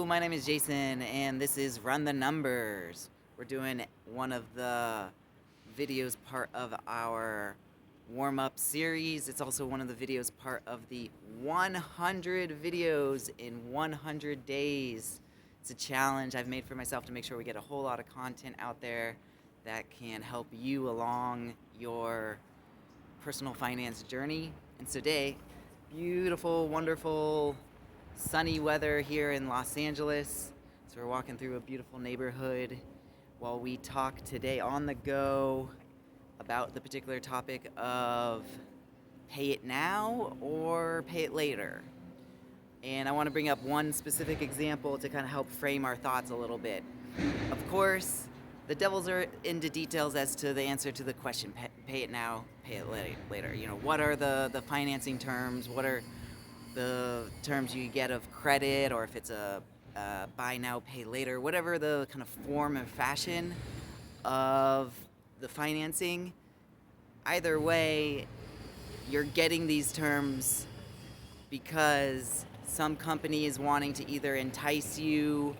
my name is Jason, and this is Run the Numbers. We're doing one of the videos part of our warm-up series. It's also one of the videos part of the 100 videos in 100 days. It's a challenge I've made for myself to make sure we get a whole lot of content out there that can help you along your personal finance journey. And today, beautiful, wonderful, sunny weather here in Los Angeles. So we're walking through a beautiful neighborhood while we talk today on the go about the particular topic of pay it now or pay it later. And I want to bring up one specific example to kind of help frame our thoughts a little bit. Of course, the devils are into details as to the answer to the question, pay it now, pay it later. You know, what are the financing terms? What are the terms you get of credit, or if it's a buy now, pay later, whatever the kind of form and fashion of the financing. Either way, you're getting these terms because some company is wanting to either entice you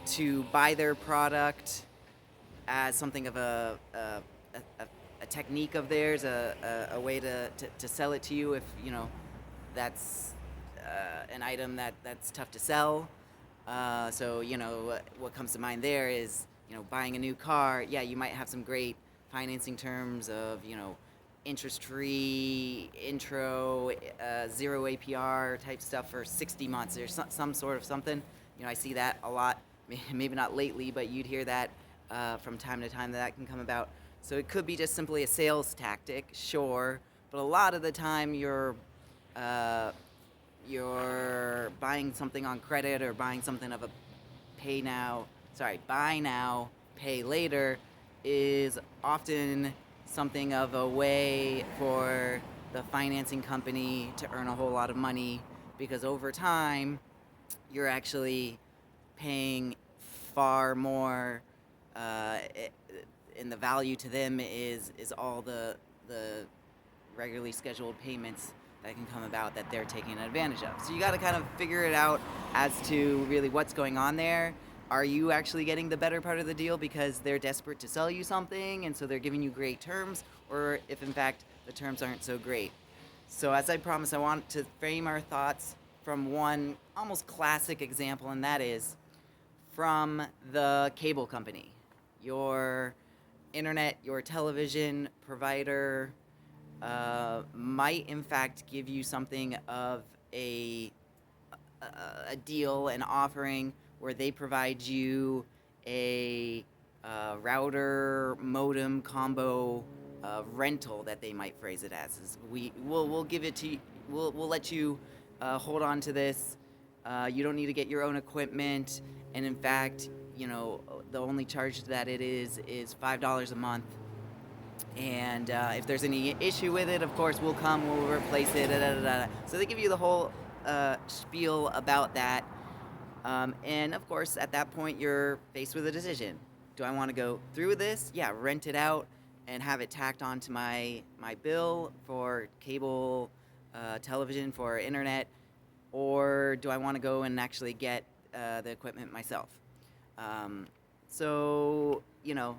to buy their product as something of a technique of theirs, a way to sell it to you if, you know, that's an item that's tough to sell. So, you know, what comes to mind there is, you know, buying a new car. Yeah, you might have some great financing terms of, you know, interest-free, intro, zero APR type stuff for 60 months. There's some sort of something. You know, I see that a lot, maybe not lately, but you'd hear that from time to time that can come about. So it could be just simply a sales tactic, sure, but a lot of the time you're buying something on credit or buying something of a buy now, pay later is often something of a way for the financing company to earn a whole lot of money, because over time you're actually paying far more, and the value to them is all the regularly scheduled payments that can come about that they're taking advantage of. So you got to kind of figure it out as to really what's going on there. Are you actually getting the better part of the deal because they're desperate to sell you something and so they're giving you great terms, or if in fact the terms aren't so great? So as I promised, I want to frame our thoughts from one almost classic example, and that is from the cable company. Your internet, your television provider might in fact give you something of a deal, an offering, where they provide you a router modem combo rental, that they might phrase it as. We'll give it to you. We'll let you hold on to this. You don't need to get your own equipment, and in fact, you know, the only charge that it is $5 a month. And if there's any issue with it, of course, we'll replace it. So they give you the whole spiel about that. And of course, at that point, you're faced with a decision. Do I want to go through with this? Yeah, rent it out and have it tacked onto my bill for cable television, for internet, or do I want to go and actually get the equipment myself? So, you know,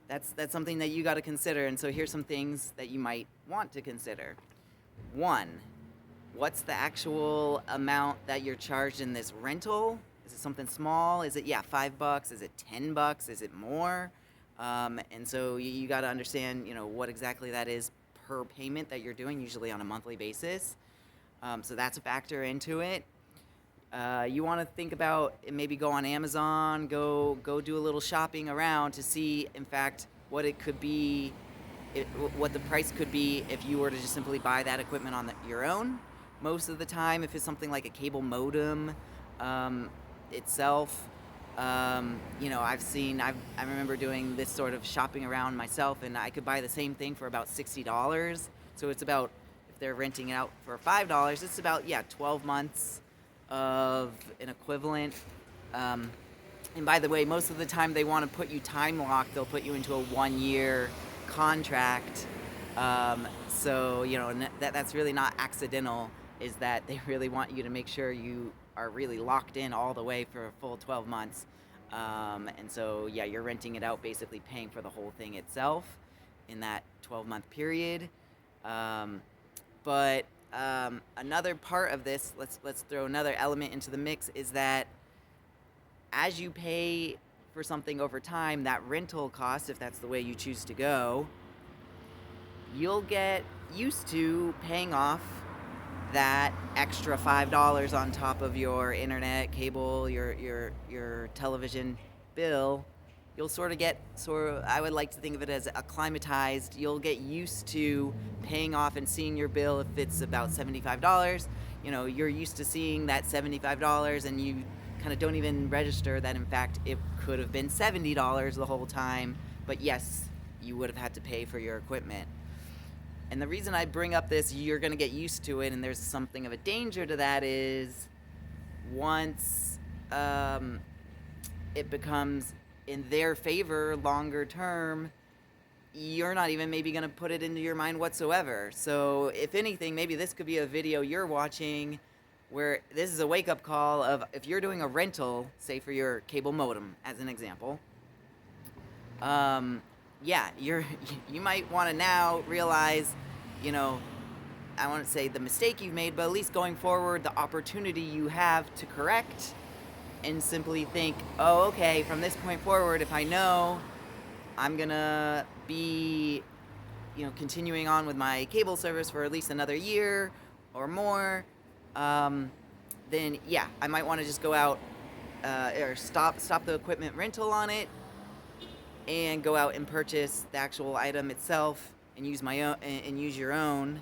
that's something that you got to consider. And so here's some things that you might want to consider. One, what's the actual amount that you're charged in this rental? Is it something small? Is it, $5? Is it $10? Is it more? And so you got to understand, you know, what exactly that is per payment that you're doing, usually on a monthly basis. So that's a factor into it. You want to think about, maybe go on Amazon, go do a little shopping around to see, in fact, what it could be, what the price could be if you were to just simply buy that equipment on your own. Most of the time, if it's something like a cable modem itself, you know, I remember doing this sort of shopping around myself, and I could buy the same thing for about $60. So it's about, if they're renting it out for $5, it's about 12 months of an equivalent. And by the way, most of the time they want to put you time locked. They'll put you into a 1-year contract. So, you know, that's really not accidental, is that they really want you to make sure you are really locked in all the way for a full 12 months. And so, yeah, you're renting it out, basically paying for the whole thing itself in that 12-month period. Um, but another part of this, let's throw another element into the mix, is that as you pay for something over time, that rental cost, if that's the way you choose to go, you'll get used to paying off that extra $5 on top of your internet, cable, your television bill. You'll sort of get I would like to think of it as acclimatized. You'll get used to paying off and seeing your bill if it's about $75. You're used to seeing that $75 and you kind of don't even register that in fact it could have been $70 the whole time, but yes, you would have had to pay for your equipment. And the reason I bring up this, you're going to get used to it, and there's something of a danger to that, is once it becomes in their favor longer term, you're not even maybe going to put it into your mind whatsoever. So if anything, maybe this could be a video you're watching where this is a wake-up call of, if you're doing a rental, say for your cable modem as an example, yeah, you might want to now realize, I want to say the mistake you've made, but at least going forward, the opportunity you have to correct, and simply think, oh, okay, from this point forward, if I know I'm gonna be, continuing on with my cable service for at least another year or more, then yeah, I might want to just go out or stop the equipment rental on it and go out and purchase the actual item itself and use your own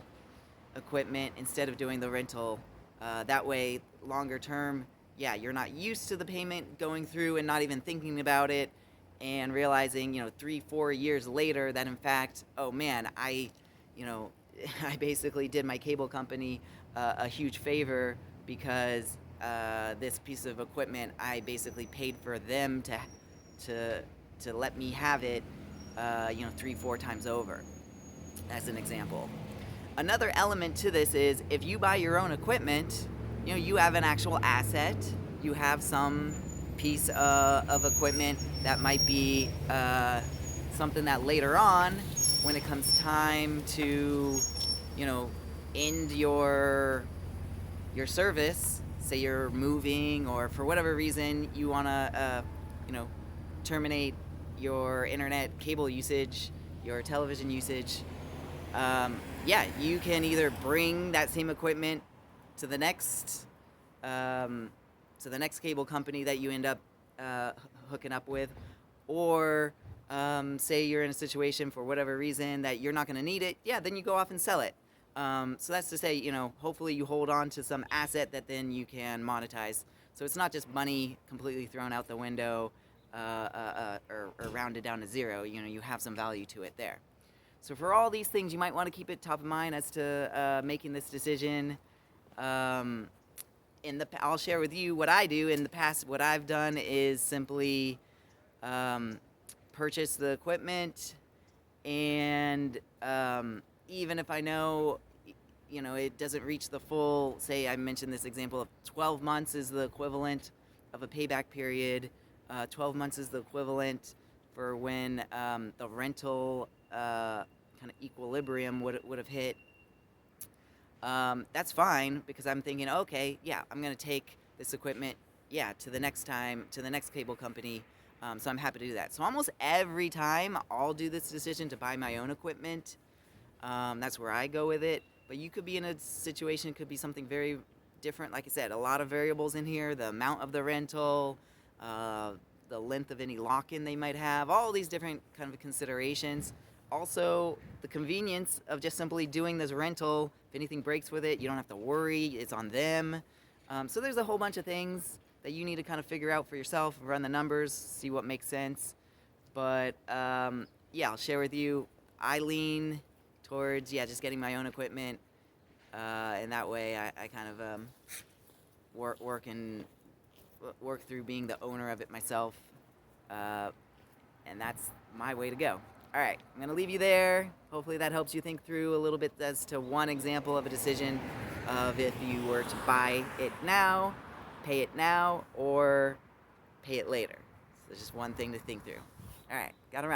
equipment instead of doing the rental. That way, longer term, yeah, you're not used to the payment going through and not even thinking about it, and realizing 3-4 years later that in fact, oh man, I basically did my cable company a huge favor, because this piece of equipment, I basically paid for them to let me have it 3-4 times over, as an example. Another element to this is, if you buy your own equipment, you have an actual asset. You have some piece of equipment that might be something that later on, when it comes time to end your service, say you're moving, or for whatever reason you want to terminate your internet cable usage, your television usage, yeah, you can either bring that same equipment to the next cable company that you end up hooking up with, or say you're in a situation for whatever reason that you're not going to need it, yeah, then you go off and sell it. So that's to say, hopefully you hold on to some asset that then you can monetize. So it's not just money completely thrown out the window, or rounded down to zero. You have some value to it there. So for all these things, you might want to keep it top of mind as to making this decision. I'll share with you what I do. In the past, what I've done is simply purchase the equipment, and even if I know, it doesn't reach the full, say I mentioned this example of 12 months is the equivalent of a payback period. 12 months is the equivalent for when the rental kind of equilibrium would have hit. That's fine, because I'm thinking, okay, yeah, I'm going to take this equipment, yeah, to the next cable company. So I'm happy to do that. So almost every time I'll do this decision to buy my own equipment. That's where I go with it. But you could be in a situation, could be something very different. Like I said, a lot of variables in here: the amount of the rental, the length of any lock-in they might have, all these different kind of considerations. Also, the convenience of just simply doing this rental. If anything breaks with it, you don't have to worry. It's on them. So there's a whole bunch of things that you need to kind of figure out for yourself, run the numbers, see what makes sense. But yeah, I'll share with you, I lean towards, yeah, just getting my own equipment, and that way I kind of work through being the owner of it myself, and that's my way to go. All right, I'm going to leave you there. Hopefully that helps you think through a little bit as to one example of a decision of if you were to buy it now, pay it now or pay it later. So just one thing to think through. All right, gotta run.